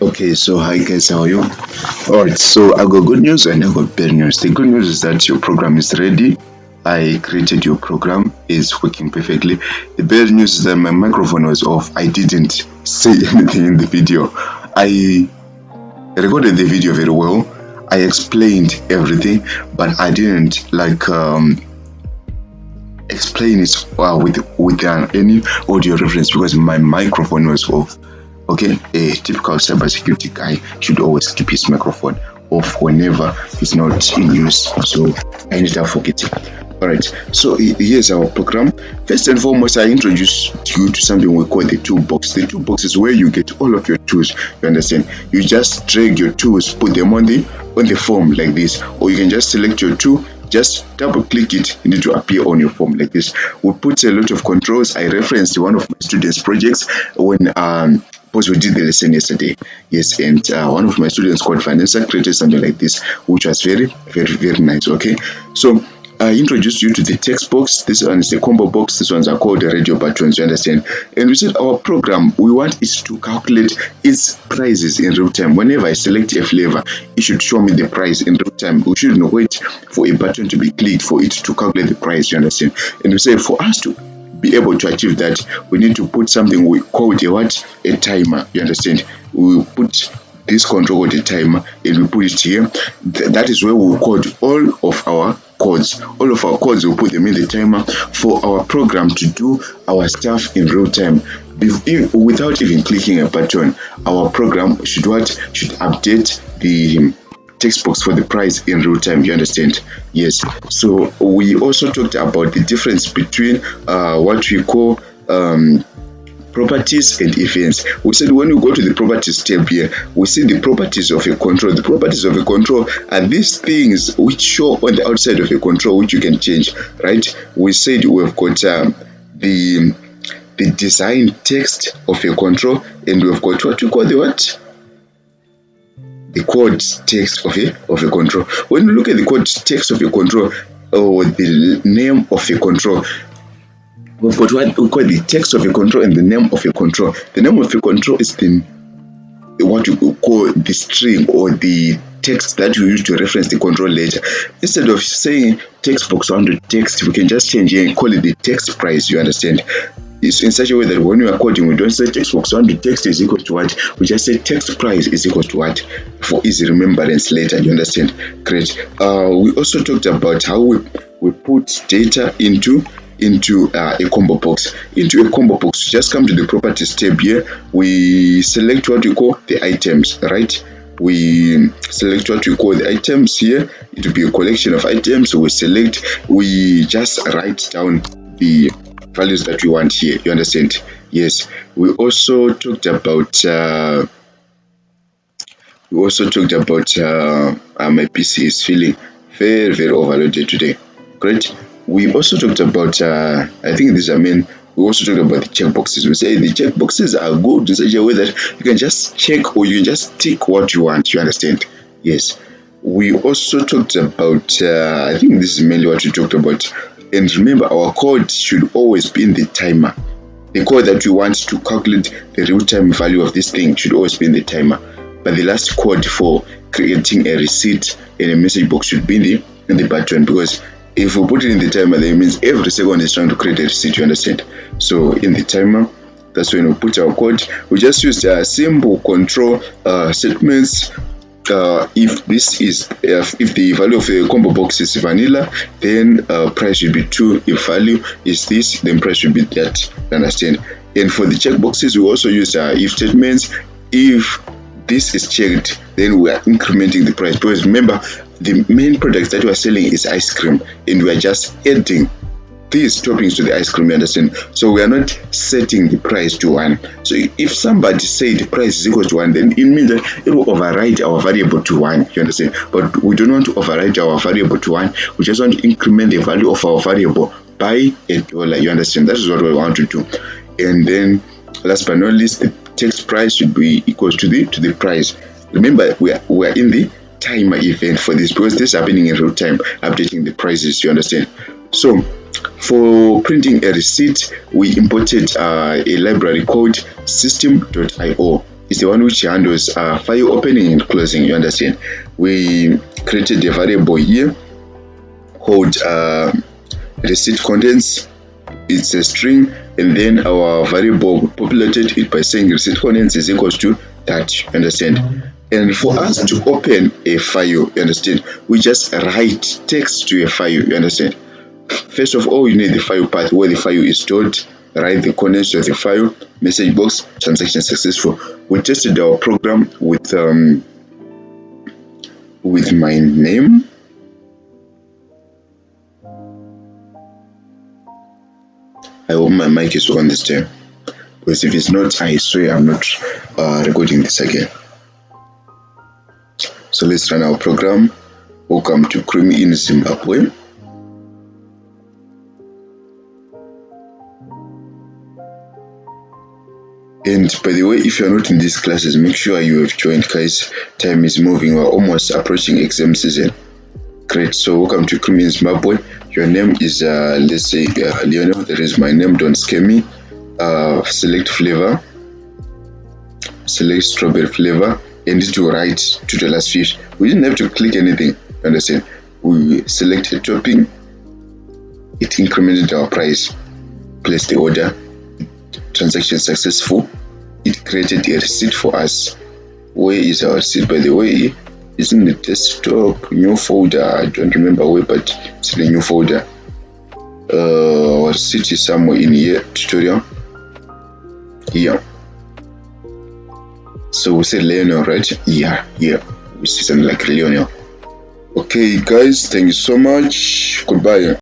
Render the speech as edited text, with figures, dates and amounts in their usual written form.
Okay, so hi guys, how are you? Alright, so I got good news and I got bad news. The good news is that your program is ready. I created your program, it's working perfectly. The bad news is that my microphone was off. I didn't say anything in the video. I recorded the video very well. I explained everything, but I didn't explain it with any audio reference because my microphone was off. Okay, a typical cybersecurity guy should always keep his microphone off whenever it's not in use. So I need to forget it. Alright, so here's our program. First and foremost, I introduce you to something we call the toolbox. The toolbox is where you get all of your tools. You understand? You just drag your tools, put them on the form like this, or you can just select your tool, just double click it, and it will appear on your form like this. We put a lot of controls. I referenced one of my students' projects when because we did the lesson yesterday. Yes, and one of my students called Vanessa created something like this, which was very nice. Okay, so I introduced you to the text box. This one is the combo box. These ones are called the radio buttons. You understand? And we said our program, we want it to calculate its prices in real time. Whenever I select a flavor, it should show me the price in real time. We shouldn't wait for a button to be clicked for it to calculate the price. You understand? And we say for us to be able to achieve that, we need to put something we call a timer. You understand? We put this control with a timer and we put it here. That is where we code all of our codes. All of our codes, we put them in the timer for our program to do our stuff in real time. Without even clicking a button, our program should update the text box for the price in real time. You understand? Yes. So we also talked about the difference between what we call properties and events. We said when we go to the properties tab here, we see the properties of a control. The properties of a control are these things which show on the outside of a control which you can change, right? We said we've got the design text of a control, and we've got what we call the code text of a control. When we look at the code text of a control or the name of a control, we've got what we call the text of a control and the name of a control. The name of a control is what you call the string or the text that you use to reference the control later. Instead of saying text box 100 text, we can just change here and call it the text price. You understand? It's in such a way that when we are coding, we don't say text box 100 text is equal to what, we just say text price is equal to what, for easy remembrance later. You understand? Great. We also talked about how we put data into a combo box. Into a combo box, just come to the properties tab here. We select what we call the items, right? We select what we call the items here. It will be a collection of items. We just write down the values that we want here. You understand? Yes. We also talked about my PC is feeling very overloaded today. Great. We also talked about I think these are main. We also talked about the checkboxes. We say the checkboxes are good in such a way that you can just check or you can just tick what you want. You understand? Yes. We also talked about I think this is mainly what we talked about. And remember, our code should always be in the timer. The code that we want to calculate the real-time value of this thing should always be in the timer. But the last code for creating a receipt in a message box should be in the button, because if we put it in the timer, then it means every second is trying to create a receipt. You understand? So in the timer, that's when we put our code. We just use a simple control statements. If the value of a combo box is vanilla, then price should be 2. If value is this, then price should be that. Understand? And for the checkboxes, we also use if statements. If this is checked, then we are incrementing the price, because remember, the main product that we are selling is ice cream, and we are just adding these toppings to the ice cream. You understand? So we are not setting the price to 1. So if somebody say the price is equal to 1, then it means that it will override our variable to 1. You understand? But we don't want to override our variable to 1. We just want to increment the value of our variable by $1. You understand? That is what we want to do. And then last but not least, the text price should be equal to the price. Remember, we are in the timer event for this, because this is happening in real time, updating the prices. You understand? So for printing a receipt, we imported a library called system.io. is the one which handles file opening and closing. You understand? We created a variable here called receipt contents. It's a string, and then our variable populated it by saying receipt contents is equals to that. You understand? And for us to open a file, you understand, we just write text to a file. You understand? First of all, you need the file path where the file is stored. Write the contents of the file, message box, transaction successful. We tested our program with my name. I hope my mic is on this time, because if it's not, I swear I'm not recording this again. So let's run our program. Welcome to Creamy in Zimbabwe. And by the way, if you're not in these classes, make sure you have joined, guys. Time is moving. We're almost approaching exam season. Great. So welcome to Creamy in Zimbabwe. Your name is let's say Lionel. That is my name. Don't scare me. Select flavor. Select strawberry flavor. And to write to the last fish. We didn't have to click anything. Understand? We selected topping. It incremented our price. Place the order. Transaction successful. It created a receipt for us. Where is our receipt, by the way? It's in the desktop new folder. I don't remember where, but it's in the new folder. Our receipt is somewhere in here. Tutorial. Here. So we say Lionel, right? Yeah. We see something like Lionel. Okay, guys. Thank you so much. Goodbye.